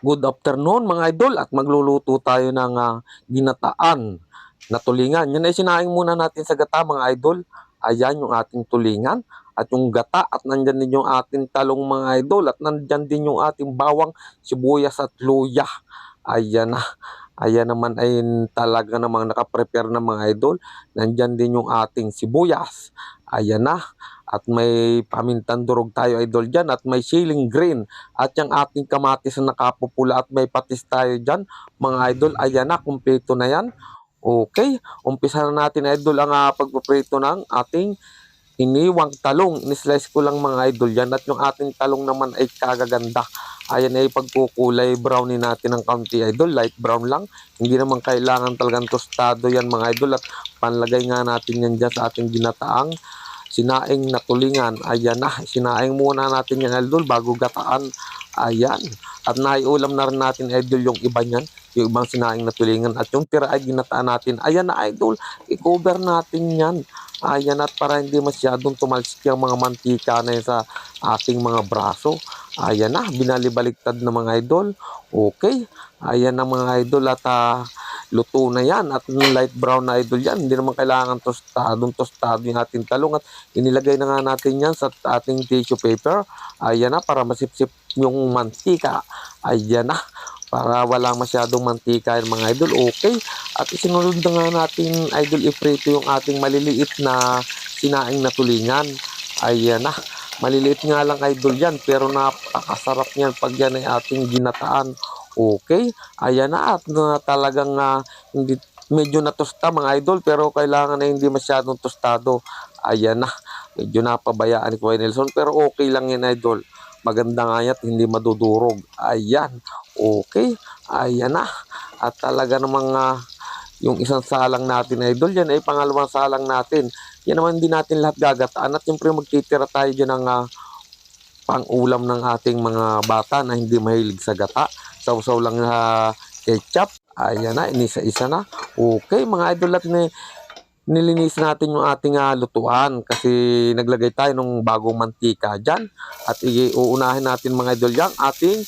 Good afternoon mga idol at magluluto tayo ng ginataan na tulingan. Yan ay sinaing muna natin sa gata mga idol. Ayan yung ating tulingan at yung gata at nandyan din yung ating talong mga idol at nandyan din yung ating bawang, sibuyas at luya. Ayan na. Ayan naman ay talaga namang nakaprepare na mga idol. Nandyan din yung ating sibuyas. Ayan na. At may pamintang durog tayo idol dyan at may siling green. At yung ating kamatis na nakapupula at may patis tayo dyan mga idol. Ayan na, kumpleto na yan. Okay, umpisa na natin idol ang pagpaprito ng ating iniwang talong. Ni-slice ko lang mga idol yan at yung ating talong naman ay kagaganda. Ayan ay pagkukulay brownie natin ng kaunti idol, light brown lang. Hindi naman kailangan talagang tostado yan mga idol at panlagay nga natin yan dyan sa ating ginataang sinaing na tulingan. Ayan na, sinaing muna natin yan idol bago gataan. Ayan, at naiulam na rin natin idol yung iba niyan, yung ibang sinaing na tulingan at yung tira ay ginataan natin. Ayan na idol, i-cover natin yan. Ayan, at para hindi masyadong tumalsik yung mga mantika na yun sa ating mga braso. Ayan na, binalibaliktad na mga idol. Okay, ayan na mga idol at luto na yan at light brown na idol yan. Hindi naman kailangan tostado yung ating talong at inilagay na nga natin yan sa ating tissue paper. Ayan na, para masipsip yung mantika. Ayan na, para wala masyadong mantika yung mga idol. Okay, at isinunod na nga natin idol iprito yung ating maliliit na sinaing na tulingan. Ayan na, maliliit nga lang idol yan pero napakasarap niyan pag yan ay ating ginataan. Okay, ayan na, at talagang hindi, medyo natosta mga idol pero kailangan na hindi masyadong tostado. Ayan na, medyo napabayaan ni Kuya Nelson pero okay lang yan idol. Maganda nga yan at hindi madudurog. Ayan, okay, ayan na, at talaga namang yung isang salang natin idol yan ay pangalawang salang natin. Yan naman hindi natin lahat gagataan at siyempre magtitira tayo dyan ng pang-ulam ng ating mga bata na hindi mahilig sa gata. Sausaw lang na ketchup. Ayan na, inisa-isa na. Okay mga idol, at nilinis natin yung ating lutuan kasi naglagay tayo ng bagong mantika dyan. At iuunahin natin mga idol yung ating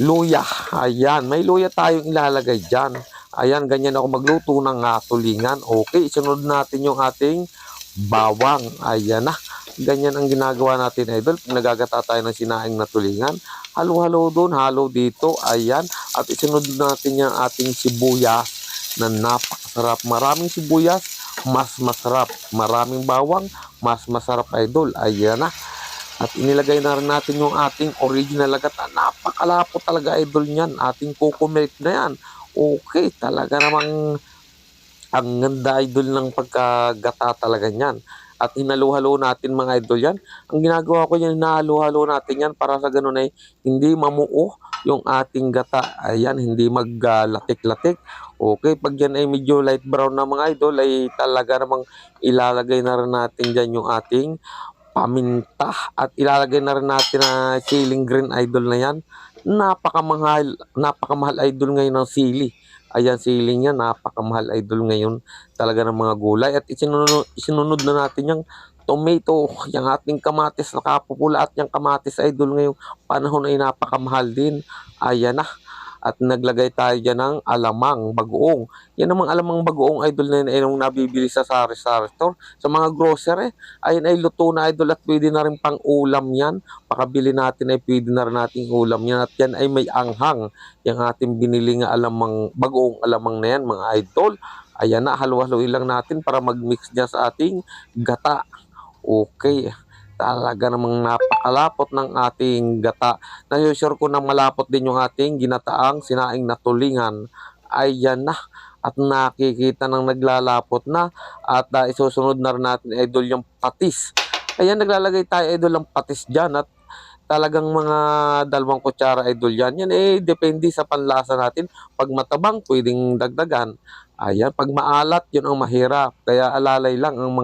luya. Ayan, may luya tayong ilalagay dyan. Ayan, ganyan ako magluto ng tulingan. Okay, isunod natin yung ating bawang. Ayan na, ganyan ang ginagawa natin idol. Nagagata tayo ng sinaing na tulingan. Halo-halo doon, halo dito. Ayan, at isunod natin yung ating sibuyas na napakasarap. Maraming sibuyas, mas masarap. Maraming bawang, mas masarap idol. Ayan na, at inilagay na rin natin yung ating original na gata. Napakalapot talaga idol niyan. Ating coco milk na yan. Okay, talaga namang ang ganda idol ng pagkagata talaga niyan. At hinalo-halo natin mga idol yan. Ang ginagawa ko yan, hinahalo-halo natin yan para sa ganun ay hindi mamuo yung ating gata. Ayan, hindi maglatik-latik. Okay, pag yan ay medyo light brown na mga idol ay talaga namang ilalagay na rin natin dyan yung ating paminta at ilalagay na rin natin na siling green idol na yan. Napakamahal idol ngayon ng sili. Ayan, sili niya, napakamahal idol ngayon talaga ng mga gulay. At isinunod na natin yung tomato, yung ating kamatis na kapupula at yung kamatis idol ngayong panahon ay napakamahal din. Ayan na. At naglagay tayo dyan ng alamang bagoong. Yan namang alamang bagoong idol na yun ay nung nabibili sa sari-sari store, sa mga grocery. Ayun ay luto na idol at pwede na rin pang ulam yan. Pakabili natin ay pwede na rin nating ulam yan. At yan ay may anghang. Yung ating binili nga alamang, bagoong alamang na yan mga idol. Ayan na, halo-haloin lang natin para mag-mix niya sa ating gata. Okay. Talaga namang napakalapot ng ating gata. Nasusure ko na malapot din yung ating ginataang sinaing na tulingan. Ayan na. At nakikita nang naglalapot na. At isusunod na rin natin idol yung patis. Ayan, naglalagay tayo idol ng patis dyan. At talagang mga 2 kutsara idol yan. Yan depende sa panlasa natin. Pag matabang, pwedeng dagdagan. Ayan, pag maalat, yun ang mahirap. Kaya alalay lang ang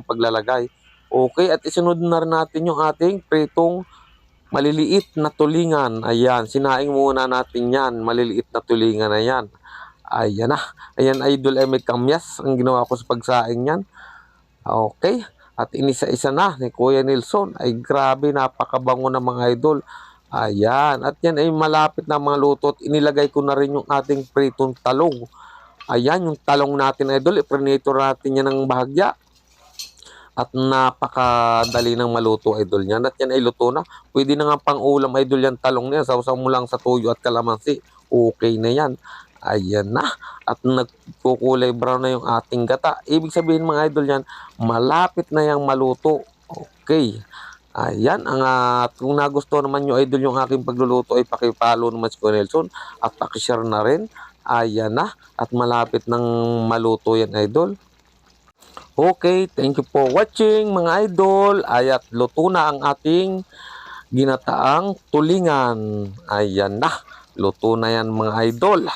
paglalagay. Okay, at isunod na rin natin yung ating pritong maliliit na tulingan. Ayan, sinaing muna natin yan. Maliliit na tulingan na yan. Ayan na. Ayan idol ay may kamyas ang ginawa ko sa pagsaing yan. Okay, at inisa-isa na ni Kuya Nelson. Ay grabe, napakabango ng mga idol. Ayan, at yan ay malapit na mga luto at inilagay ko na rin yung ating pritong talong. Ayan, yung talong natin idol, iprinito natin yan ng bahagya. At napakadali ng maluto idol niyan. At yan ay luto na. Pwede na nga pang ulam idol yan talong niya. Sausaw mo lang sa tuyo at kalamansi. Okay na yan. Ayan na. At nagkukulay brown na yung ating gata. Ibig sabihin mga idol yan, malapit na yang maluto. Okay. Ayan, at kung nagustuhan naman nyo idol yung aking pagluluto ay pakipollow naman si Kuya Nelson at pakishare na rin. Ayan na, at malapit ng maluto yan idol. Okay, thank you for watching mga idol. At luto na ang ating ginataang tulingan. Ayan na, luto na yan mga idol.